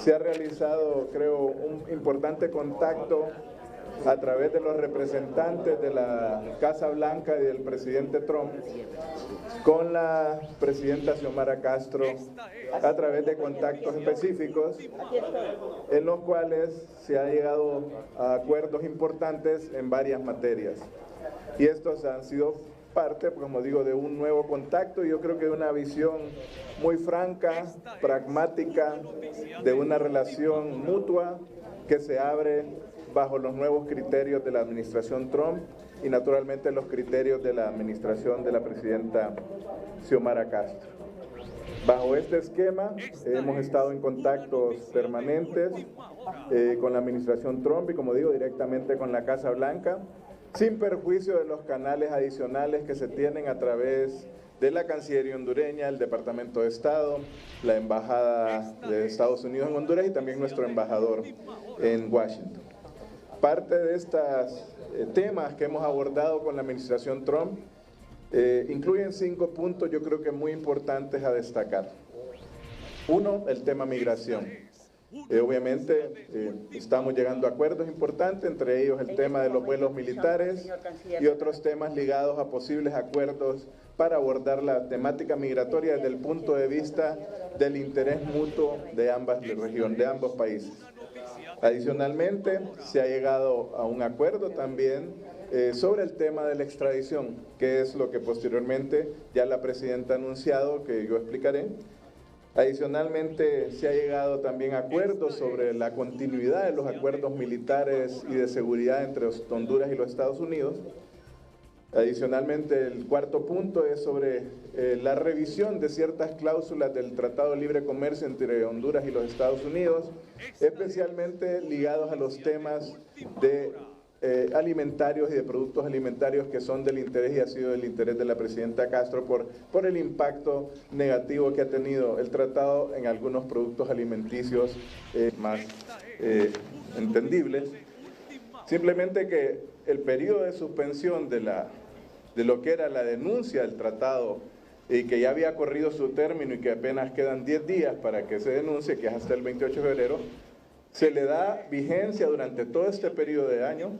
Se ha realizado, creo, un importante contacto a través de los representantes de la Casa Blanca y del presidente Trump con la presidenta Xiomara Castro a través de contactos específicos en los cuales se ha llegado a acuerdos importantes en varias materias. Y estos han sido parte, como digo, de un nuevo contacto y yo creo que de una visión muy franca, pragmática, de una relación mutua que se abre bajo los nuevos criterios de la administración Trump y naturalmente los criterios de la administración de la presidenta Xiomara Castro. Bajo este esquema hemos estado en contactos permanentes con la administración Trump y, como digo, directamente con la Casa Blanca, sin perjuicio de los canales adicionales que se tienen a través de la Cancillería hondureña, el Departamento de Estado, la Embajada de Estados Unidos en Honduras y también nuestro embajador en Washington. Parte de estos temas que hemos abordado con la administración Trump incluyen 5 puntos yo creo que muy importantes a destacar. Uno, el tema migración. Obviamente estamos llegando a acuerdos importantes, entre ellos el tema de los vuelos militares y otros temas ligados a posibles acuerdos para abordar la temática migratoria desde el punto de vista del interés mutuo de ambas regiones, de ambos países. Adicionalmente, se ha llegado a un acuerdo también sobre el tema de la extradición, que es lo que posteriormente ya la presidenta ha anunciado, que yo explicaré. Adicionalmente, se ha llegado también a acuerdos sobre la continuidad de los acuerdos militares y de seguridad entre Honduras y los Estados Unidos. Adicionalmente, el cuarto punto es sobre la revisión de ciertas cláusulas del Tratado de Libre Comercio entre Honduras y los Estados Unidos, especialmente ligados a los temas de alimentarios y de productos alimentarios que son del interés y ha sido del interés de la presidenta Castro por el impacto negativo que ha tenido el tratado en algunos productos alimenticios más entendibles. Simplemente que el periodo de suspensión de lo que era la denuncia del tratado y que ya había corrido su término y que apenas quedan 10 días para que se denuncie, que es hasta el 28 de febrero, se le da vigencia durante todo este periodo de año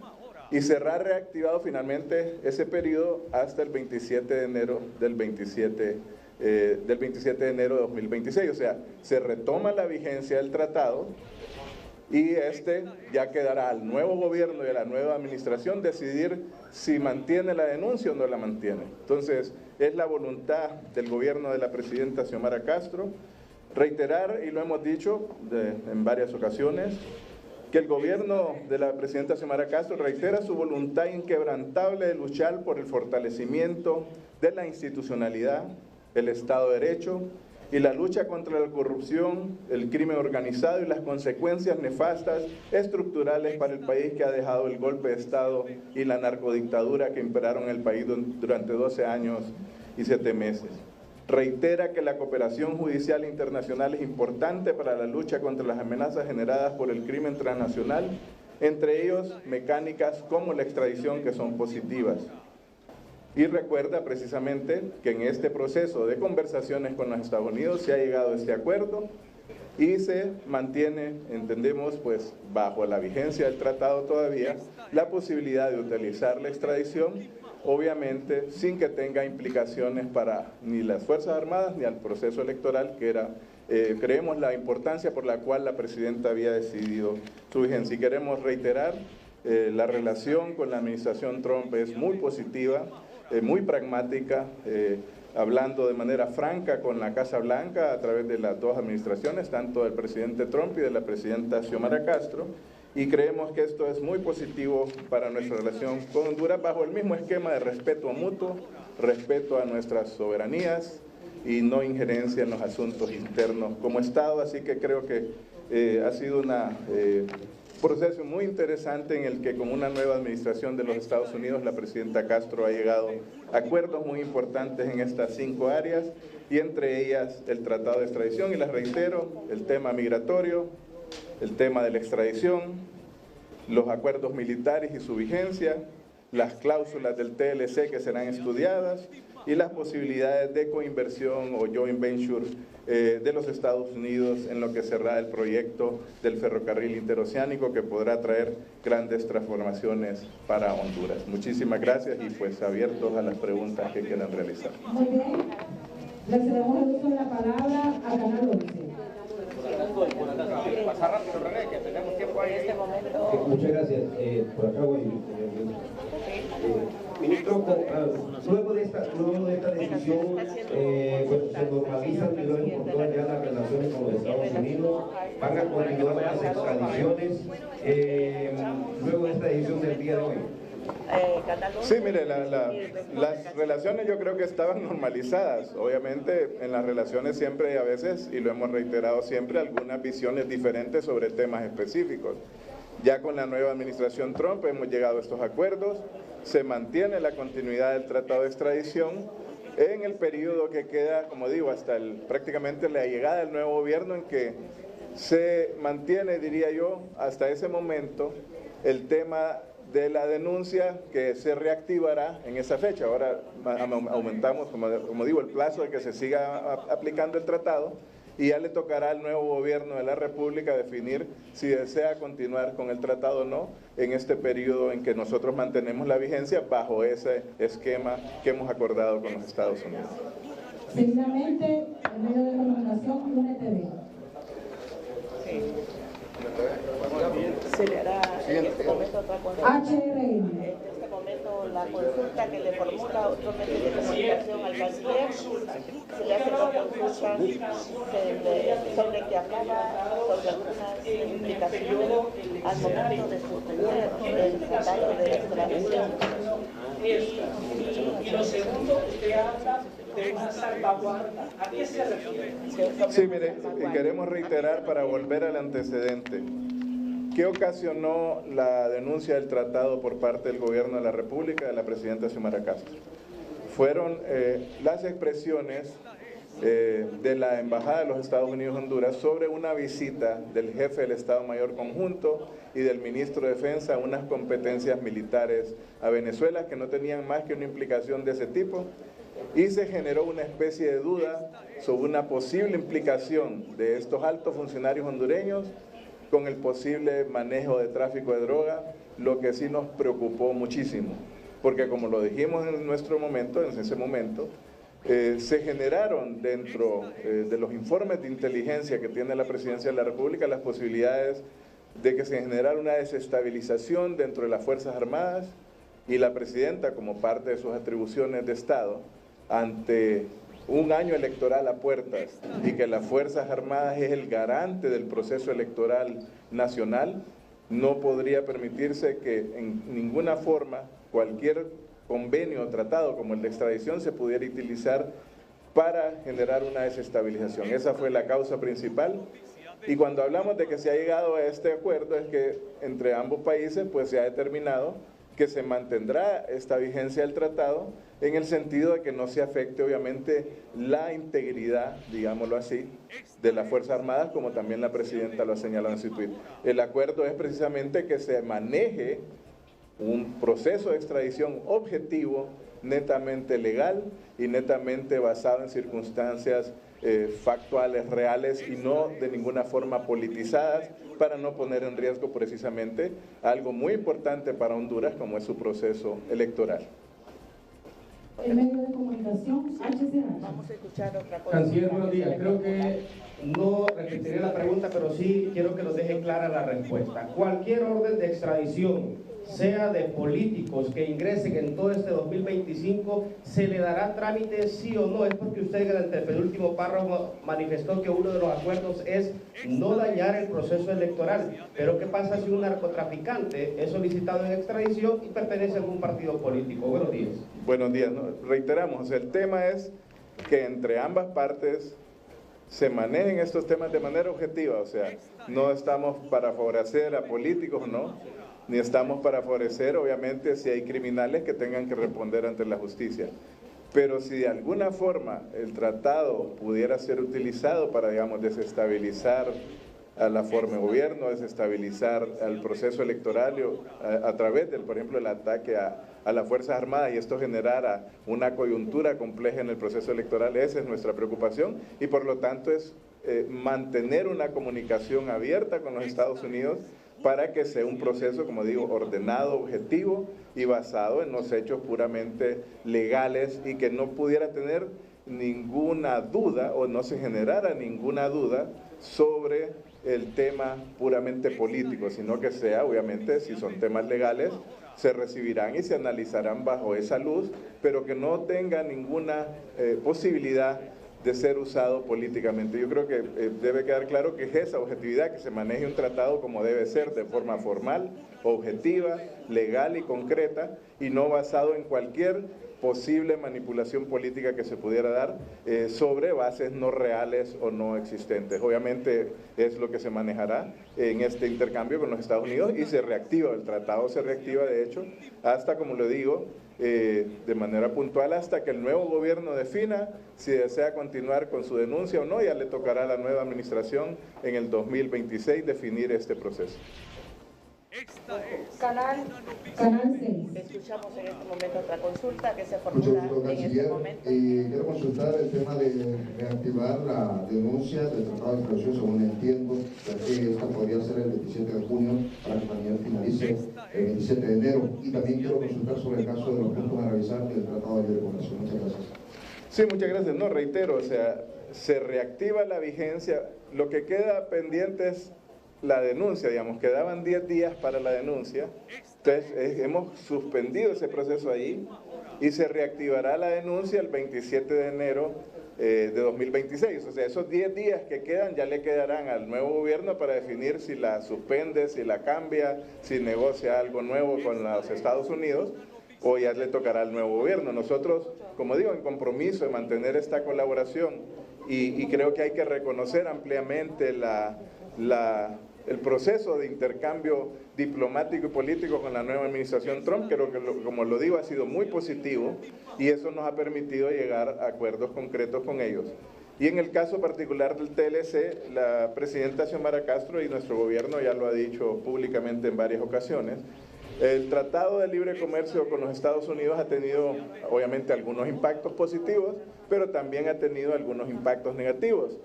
y será reactivado finalmente ese periodo hasta el 27 de enero del 27 de enero de 2026. O sea, se retoma la vigencia del tratado y ya quedará al nuevo gobierno y a la nueva administración decidir si mantiene la denuncia o no la mantiene. Entonces, es la voluntad del gobierno de la presidenta Xiomara Castro reiterar, y lo hemos dicho en varias ocasiones, que el gobierno de la presidenta Xiomara Castro reitera su voluntad inquebrantable de luchar por el fortalecimiento de la institucionalidad, el Estado de Derecho y la lucha contra la corrupción, el crimen organizado y las consecuencias nefastas estructurales para el país que ha dejado el golpe de Estado y la narcodictadura que imperaron en el país durante 12 años y 7 meses. Reitera que la cooperación judicial internacional es importante para la lucha contra las amenazas generadas por el crimen transnacional, entre ellos mecánicas como la extradición que son positivas. Y recuerda precisamente que en este proceso de conversaciones con los Estados Unidos se ha llegado a este acuerdo y se mantiene, entendemos, pues bajo la vigencia del tratado todavía, la posibilidad de utilizar la extradición, obviamente sin que tenga implicaciones para ni las Fuerzas Armadas ni al proceso electoral, que era, creemos, la importancia por la cual la presidenta había decidido su vigencia. Y queremos reiterar, la relación con la administración Trump es muy positiva, muy pragmática, hablando de manera franca con la Casa Blanca a través de las dos administraciones, tanto del presidente Trump y de la presidenta Xiomara Castro, y creemos que esto es muy positivo para nuestra relación con Honduras bajo el mismo esquema de respeto mutuo, respeto a nuestras soberanías y no injerencia en los asuntos internos como Estado. Así que creo que ha sido un proceso muy interesante en el que con una nueva administración de los Estados Unidos la presidenta Castro ha llegado a acuerdos muy importantes en estas 5 áreas y entre ellas el tratado de extradición, y les reitero, el tema migratorio, el tema de la extradición, los acuerdos militares y su vigencia, las cláusulas del TLC que serán estudiadas y las posibilidades de coinversión o joint venture de los Estados Unidos en lo que será el proyecto del ferrocarril interoceánico, que podrá traer grandes transformaciones para Honduras. Muchísimas gracias y pues abiertos a las preguntas que quieran realizar. Muy bien, le cedemos el uso de la palabra a Canal 11. Pasa rápido, René, que tenemos tiempo ahí. Muchas gracias. Por acá voy. Ministro, luego de esta decisión, se normalizan, digamos, por todas ya las relaciones con los Estados Unidos, van a continuar las extradiciones, luego de esta decisión del día de hoy. Sí, mire, las relaciones yo creo que estaban normalizadas. Obviamente en las relaciones siempre hay a veces, y lo hemos reiterado siempre, algunas visiones diferentes sobre temas específicos. Ya con la nueva administración Trump hemos llegado a estos acuerdos, se mantiene la continuidad del tratado de extradición en el periodo que queda, como digo, hasta prácticamente la llegada del nuevo gobierno, en que se mantiene, diría yo, hasta ese momento el tema de la denuncia, que se reactivará en esa fecha. Ahora aumentamos, como digo, el plazo de que se siga aplicando el tratado, y ya le tocará al nuevo gobierno de la República definir si desea continuar con el tratado o no en este periodo en que nosotros mantenemos la vigencia bajo ese esquema que hemos acordado con los Estados Unidos. Seguidamente, el medio de comunicación UNTV. Se le hará en este momento otra consulta. HRN. En este momento la consulta que le formula otro medio de comunicación al canciller, se le hace la consulta sobre que hablaba sobre algunas implicaciones al momento de suspender el tratado de extradición. Y lo segundo, usted habla de una salvaguarda. ¿A qué se refiere? Sí, mire, queremos reiterar para volver al antecedente. ¿Qué ocasionó la denuncia del tratado por parte del gobierno de la República, de la presidenta Xiomara Castro? Fueron las expresiones de la Embajada de los Estados Unidos en Honduras sobre una visita del jefe del Estado Mayor Conjunto y del ministro de Defensa a unas competencias militares a Venezuela que no tenían más que una implicación de ese tipo, y se generó una especie de duda sobre una posible implicación de estos altos funcionarios hondureños con el posible manejo de tráfico de droga, lo que sí nos preocupó muchísimo, porque como lo dijimos en nuestro momento, en ese momento, se generaron dentro de los informes de inteligencia que tiene la Presidencia de la República las posibilidades de que se generara una desestabilización dentro de las Fuerzas Armadas, y la Presidenta, como parte de sus atribuciones de Estado, ante un año electoral a puertas y que las Fuerzas Armadas es el garante del proceso electoral nacional, no podría permitirse que en ninguna forma cualquier convenio o tratado como el de extradición se pudiera utilizar para generar una desestabilización. Esa fue la causa principal, y cuando hablamos de que se ha llegado a este acuerdo es que entre ambos países pues se ha determinado que se mantendrá esta vigencia del tratado en el sentido de que no se afecte obviamente la integridad, digámoslo así, de las Fuerzas Armadas, como también la Presidenta lo ha señalado en su tuit. El acuerdo es precisamente que se maneje un proceso de extradición objetivo, netamente legal y netamente basado en circunstancias factuales, reales y no de ninguna forma politizadas, para no poner en riesgo precisamente algo muy importante para Honduras como es su proceso electoral. El medio de comunicación HCH. Vamos a escuchar otra cosa. Canciller, buenos días. Creo que no repetiré la pregunta, pero sí quiero que nos deje clara la respuesta. Cualquier orden de extradición, sea de políticos que ingresen en todo este 2025, ¿se le dará trámite sí o no? Es porque usted durante el penúltimo párrafo manifestó que uno de los acuerdos es no dañar el proceso electoral. Pero ¿qué pasa si un narcotraficante es solicitado en extradición y pertenece a algún partido político? Buenos días. Buenos días. ¿No? Reiteramos, el tema es que entre ambas partes se manejen estos temas de manera objetiva, o sea, no estamos para favorecer a políticos, ¿no? Ni estamos para favorecer, obviamente, si hay criminales que tengan que responder ante la justicia. Pero si de alguna forma el tratado pudiera ser utilizado para, digamos, desestabilizar a la forma de gobierno, desestabilizar al proceso electoral a través del, por ejemplo, el ataque a las Fuerzas Armadas, y esto generara una coyuntura compleja en el proceso electoral. Esa es nuestra preocupación, y por lo tanto es mantener una comunicación abierta con los Estados Unidos para que sea un proceso, como digo, ordenado, objetivo y basado en los hechos puramente legales, y que no pudiera tener ninguna duda o no se generara ninguna duda sobre el tema puramente político, sino que sea, obviamente, si son temas legales, se recibirán y se analizarán bajo esa luz, pero que no tenga ninguna posibilidad de ser usado políticamente. Yo creo que debe quedar claro que es esa objetividad, que se maneje un tratado como debe ser, de forma formal, objetiva, legal y concreta, y no basado en cualquier posible manipulación política que se pudiera dar sobre bases no reales o no existentes. Obviamente es lo que se manejará en este intercambio con los Estados Unidos, y se reactiva, el tratado se reactiva de hecho hasta, como lo digo, de manera puntual, hasta que el nuevo gobierno defina si desea continuar con su denuncia o no. Ya le tocará a la nueva administración en el 2026 definir este proceso. Canal 6. Escuchamos en este momento otra consulta que se formula en este momento. Quiero consultar el tema de reactivar la denuncia del tratado de extradición, según entiendo, ya que esta podría ser el 27 de junio para que también finalice el 27 de enero. Y también quiero consultar sobre el caso de los puntos a revisar del tratado de libre comercio. Muchas gracias. Sí, muchas gracias. No, reitero, o sea, se reactiva la vigencia. Lo que queda pendiente es la denuncia, digamos, quedaban 10 días para la denuncia, entonces hemos suspendido ese proceso ahí, y se reactivará la denuncia el 27 de enero de 2026, o sea, esos 10 días que quedan ya le quedarán al nuevo gobierno para definir si la suspende, si la cambia, si negocia algo nuevo con los Estados Unidos, o ya le tocará al nuevo gobierno. Nosotros, como digo, en compromiso de mantener esta colaboración, y creo que hay que reconocer ampliamente el proceso de intercambio diplomático y político con la nueva administración Trump. Creo que, como lo digo, ha sido muy positivo, y eso nos ha permitido llegar a acuerdos concretos con ellos. Y en el caso particular del TLC, la presidenta Xiomara Castro y nuestro gobierno ya lo ha dicho públicamente en varias ocasiones, el Tratado de Libre Comercio con los Estados Unidos ha tenido, obviamente, algunos impactos positivos, pero también ha tenido algunos impactos negativos.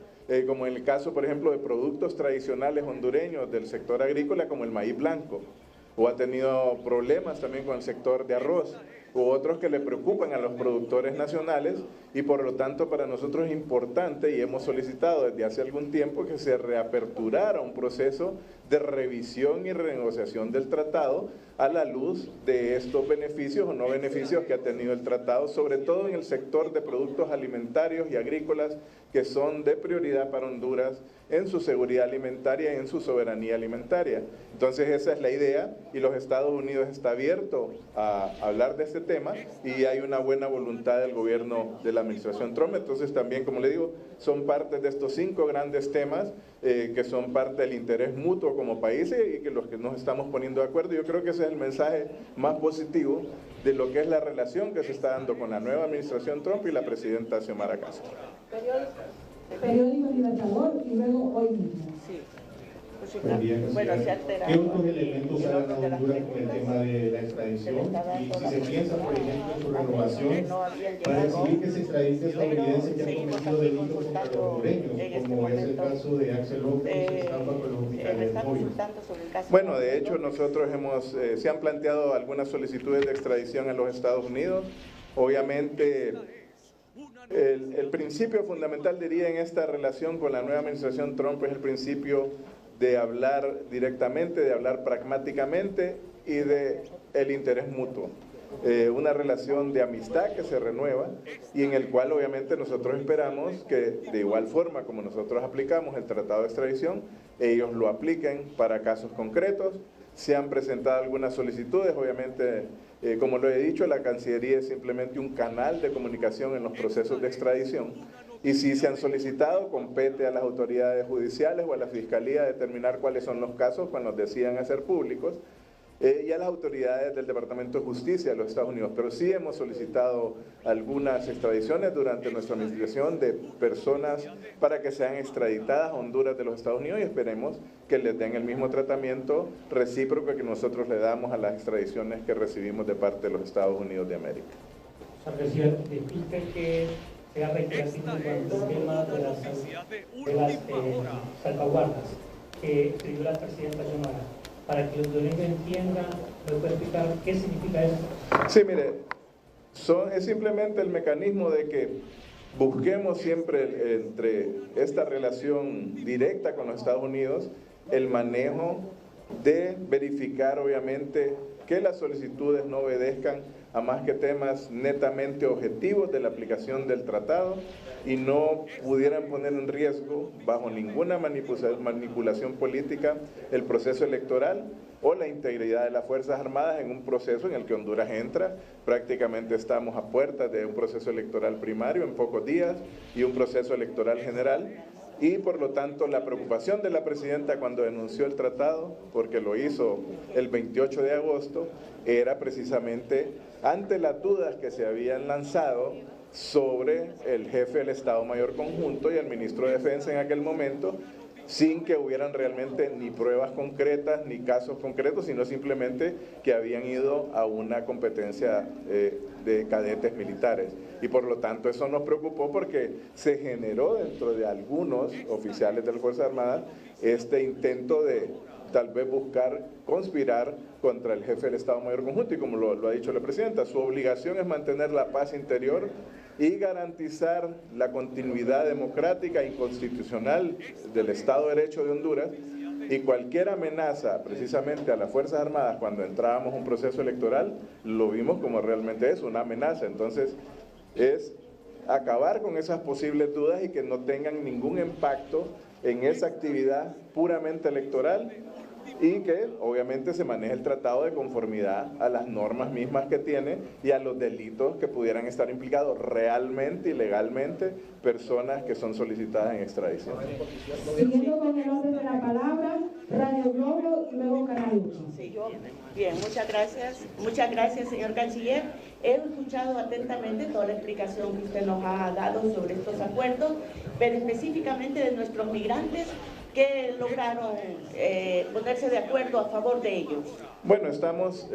Como en el caso, por ejemplo, de productos tradicionales hondureños del sector agrícola, como el maíz blanco, o ha tenido problemas también con el sector de arroz, u otros que le preocupan a los productores nacionales, y por lo tanto para nosotros es importante, y hemos solicitado desde hace algún tiempo, que se reaperturara un proceso de revisión y renegociación del tratado a la luz de estos beneficios o no beneficios que ha tenido el tratado, sobre todo en el sector de productos alimentarios y agrícolas, que son de prioridad para Honduras en su seguridad alimentaria y en su soberanía alimentaria. Entonces esa es la idea, y los Estados Unidos está abierto a hablar de este tema, y hay una buena voluntad del gobierno de la administración Trump. Entonces también, como le digo, son parte de estos 5 grandes temas que son parte del interés mutuo como países, y que los que nos estamos poniendo de acuerdo. Yo creo que ese es el mensaje más positivo de lo que es la relación que se está dando con la nueva administración Trump y la presidenta Xiomara Castro. Periódico Libertador y luego Hoy Mismo. Sí. Bueno, se altera. ¿Qué otros elementos hay en Honduras con el tema de la extradición? Y si se piensa, por ejemplo, en su renovación, para exigir que se extradite estadounidenses que han cometido delitos contra los hondureños, como es el caso de Axel López, que está bajo los hospitales móviles. Bueno, de hecho nosotros se han planteado algunas solicitudes de extradición a los Estados Unidos. Obviamente, el principio fundamental, diría, en esta relación con la nueva administración Trump es el principio de hablar directamente, de hablar pragmáticamente y de el interés mutuo. Una relación de amistad que se renueva, y en el cual obviamente nosotros esperamos que, de igual forma como nosotros aplicamos el tratado de extradición, ellos lo apliquen para casos concretos. Se han presentado algunas solicitudes, obviamente, como lo he dicho, la Cancillería es simplemente un canal de comunicación en los procesos de extradición, y si se han solicitado, compete a las autoridades judiciales o a la Fiscalía determinar cuáles son los casos cuando decidan hacer públicos. y a las autoridades del Departamento de Justicia de los Estados Unidos. Pero sí hemos solicitado algunas extradiciones durante nuestra administración de personas para que sean extraditadas a Honduras de los Estados Unidos y esperemos que les den el mismo tratamiento recíproco que nosotros le damos a las extradiciones que recibimos de parte de los Estados Unidos de América. Presidente, disculpe que sea reiterativo en cuanto al tema de las salvaguardas que escribió la presidenta Xiomara. Para que los hondureños entiendan, ¿me puede explicar qué significa eso? Sí, mire, es simplemente el mecanismo de que busquemos siempre entre esta relación directa con los Estados Unidos el manejo de verificar obviamente que las solicitudes no obedezcan a más que temas netamente objetivos de la aplicación del tratado y no pudieran poner en riesgo bajo ninguna manipulación política el proceso electoral o la integridad de las Fuerzas Armadas en un proceso en el que Honduras entra. Prácticamente estamos a puertas de un proceso electoral primario en pocos días y un proceso electoral general. Y por lo tanto la preocupación de la presidenta cuando denunció el tratado, porque lo hizo el 28 de agosto, era precisamente ante las dudas que se habían lanzado sobre el jefe del Estado Mayor Conjunto y el ministro de Defensa en aquel momento, sin que hubieran realmente ni pruebas concretas ni casos concretos, sino simplemente que habían ido a una competencia de cadetes militares. Y por lo tanto eso nos preocupó porque se generó dentro de algunos oficiales de las Fuerzas Armadas este intento de tal vez buscar conspirar contra el jefe del Estado Mayor Conjunto, y como lo ha dicho la presidenta, su obligación es mantener la paz interior y garantizar la continuidad democrática y constitucional del Estado de Derecho de Honduras, y cualquier amenaza precisamente a las Fuerzas Armadas cuando entrábamos a un proceso electoral, lo vimos como realmente es una amenaza. Entonces es acabar con esas posibles dudas y que no tengan ningún impacto en esa actividad puramente electoral y que obviamente se maneje el tratado de conformidad a las normas mismas que tiene y a los delitos que pudieran estar implicados realmente y legalmente personas que son solicitadas en extradición. Siguiendo con el orden de la palabra, Radio Globo y luego Canal 8. Sí, bien, muchas gracias, señor canciller. He escuchado atentamente toda la explicación que usted nos ha dado sobre estos acuerdos, pero específicamente de nuestros migrantes que lograron ponerse de acuerdo a favor de ellos. Bueno, estamos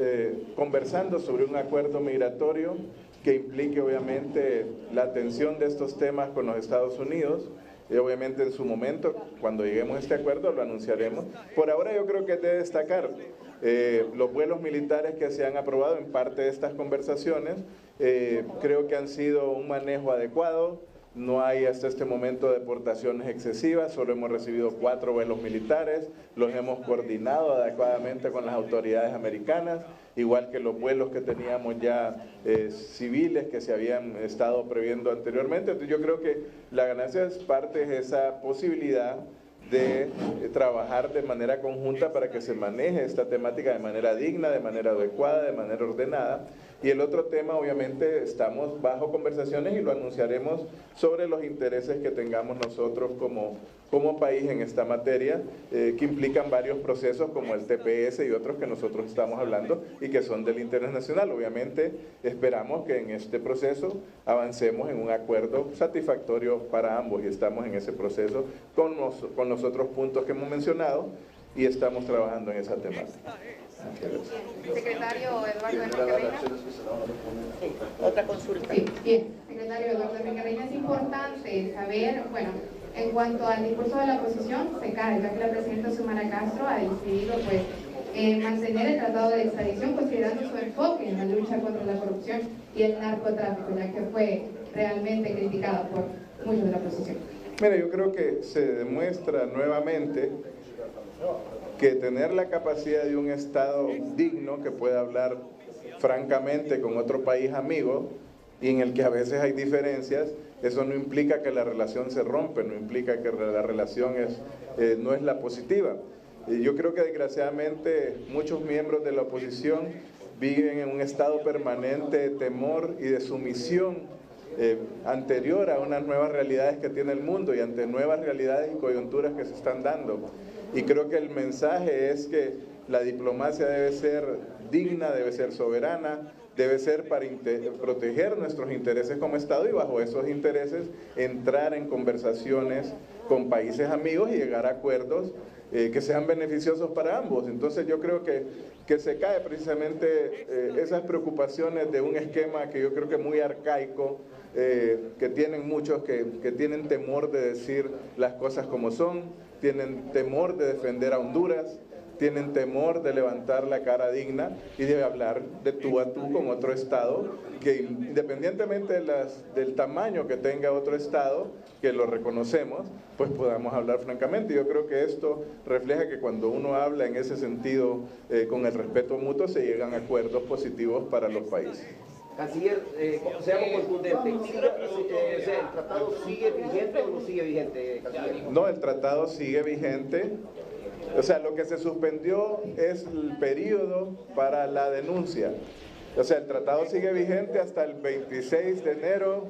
conversando sobre un acuerdo migratorio que implique obviamente la atención de estos temas con los Estados Unidos. Y obviamente en su momento, cuando lleguemos a este acuerdo, lo anunciaremos. Por ahora yo creo que es de destacar los vuelos militares que se han aprobado en parte de estas conversaciones. Creo que han sido un manejo adecuado. No hay hasta este momento deportaciones excesivas, solo hemos recibido 4 vuelos militares, los hemos coordinado adecuadamente con las autoridades americanas, igual que los vuelos que teníamos ya civiles que se habían estado previendo anteriormente. Entonces yo creo que la ganancia es parte de esa posibilidad de trabajar de manera conjunta para que se maneje esta temática de manera digna, de manera adecuada, de manera ordenada. Y el otro tema, obviamente, estamos bajo conversaciones y lo anunciaremos sobre los intereses que tengamos nosotros como país en esta materia, que implican varios procesos como el TPS y otros que nosotros estamos hablando y que son del interés nacional. Obviamente, esperamos que en este proceso avancemos en un acuerdo satisfactorio para ambos y estamos en ese proceso con los otros puntos que hemos mencionado y estamos trabajando en esa temática. Secretario Eduardo Enrique Reina. Sí, otra consulta. Sí, bien. Secretario Eduardo Enrique Reina, es importante saber, bueno, en cuanto al discurso de la oposición, se cae, ya que la presidenta Xiomara Castro ha decidido, pues, mantener el tratado de extradición, considerando su enfoque en la lucha contra la corrupción y el narcotráfico, ya que fue realmente criticado por muchos de la oposición. Mira, yo creo que se demuestra nuevamente que tener la capacidad de un Estado digno que pueda hablar francamente con otro país amigo y en el que a veces hay diferencias, eso no implica que la relación se rompe, no implica que la relación no es la positiva. Yo creo que desgraciadamente muchos miembros de la oposición viven en un estado permanente de temor y de sumisión anterior a unas nuevas realidades que tiene el mundo y ante nuevas realidades y coyunturas que se están dando. Y creo que el mensaje es que la diplomacia debe ser digna, debe ser soberana, debe ser para proteger nuestros intereses como Estado y bajo esos intereses entrar en conversaciones con países amigos y llegar a acuerdos que sean beneficiosos para ambos. Entonces yo creo que se cae precisamente esas preocupaciones de un esquema que yo creo que es muy arcaico, que tienen muchos que tienen temor de decir las cosas como son, tienen temor de defender a Honduras, tienen temor de levantar la cara digna y de hablar de tú a tú con otro Estado, que independientemente del tamaño que tenga otro Estado, que lo reconocemos, pues podamos hablar francamente. Yo creo que esto refleja que cuando uno habla en ese sentido, con el respeto mutuo, se llegan a acuerdos positivos para los países. Canciller, seamos contundentes. ¿El tratado sigue vigente o no sigue vigente, canciller? No, el tratado sigue vigente. O sea, lo que se suspendió es el periodo para la denuncia. O sea, el tratado sigue vigente hasta el 26 de enero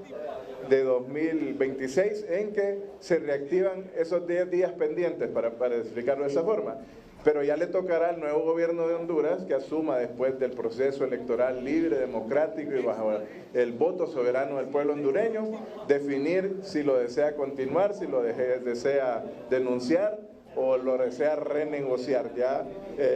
de 2026, en que se reactivan esos 10 días pendientes, para explicarlo de esa forma. Pero ya le tocará al nuevo gobierno de Honduras, que asuma después del proceso electoral libre, democrático y bajo el voto soberano del pueblo hondureño, definir si lo desea continuar, si lo desea denunciar o lo desea renegociar. Ya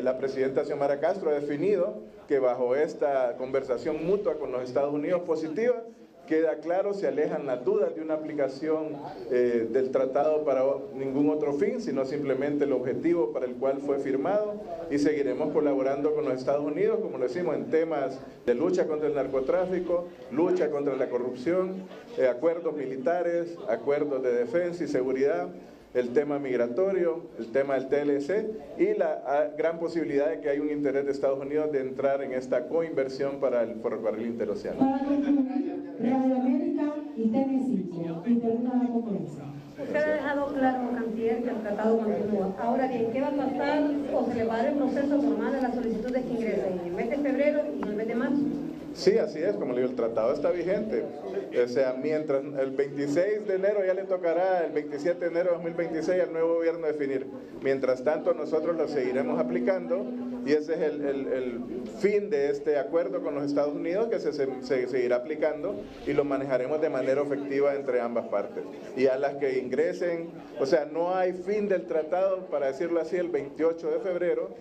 la presidenta Xiomara Castro ha definido que bajo esta conversación mutua con los Estados Unidos positiva, queda claro, se alejan las dudas de una aplicación del tratado para ningún otro fin, sino simplemente el objetivo para el cual fue firmado, y seguiremos colaborando con los Estados Unidos, como lo decimos, en temas de lucha contra el narcotráfico, lucha contra la corrupción, acuerdos militares, acuerdos de defensa y seguridad, el tema migratorio, el tema del TLC y la gran posibilidad de que hay un interés de Estados Unidos de entrar en esta coinversión para el ferrocarril interoceánico. Para concluir, Radio América y TV5 y termina la conferencia. Usted ha dejado claro, canciller, que el tratado continúa. Ahora bien, ¿qué va a pasar o se le va a dar el proceso formal a las solicitudes que ingresen en el mes de febrero y en el mes de marzo? Sí, así es, como le digo, el tratado está vigente. O sea, mientras el 26 de enero ya le tocará, el 27 de enero de 2026 al nuevo gobierno definir. Mientras tanto, nosotros lo seguiremos aplicando y ese es el fin de este acuerdo con los Estados Unidos, que se seguirá aplicando y lo manejaremos de manera efectiva entre ambas partes. Y a las que ingresen, o sea, no hay fin del tratado, para decirlo así, el 28 de febrero,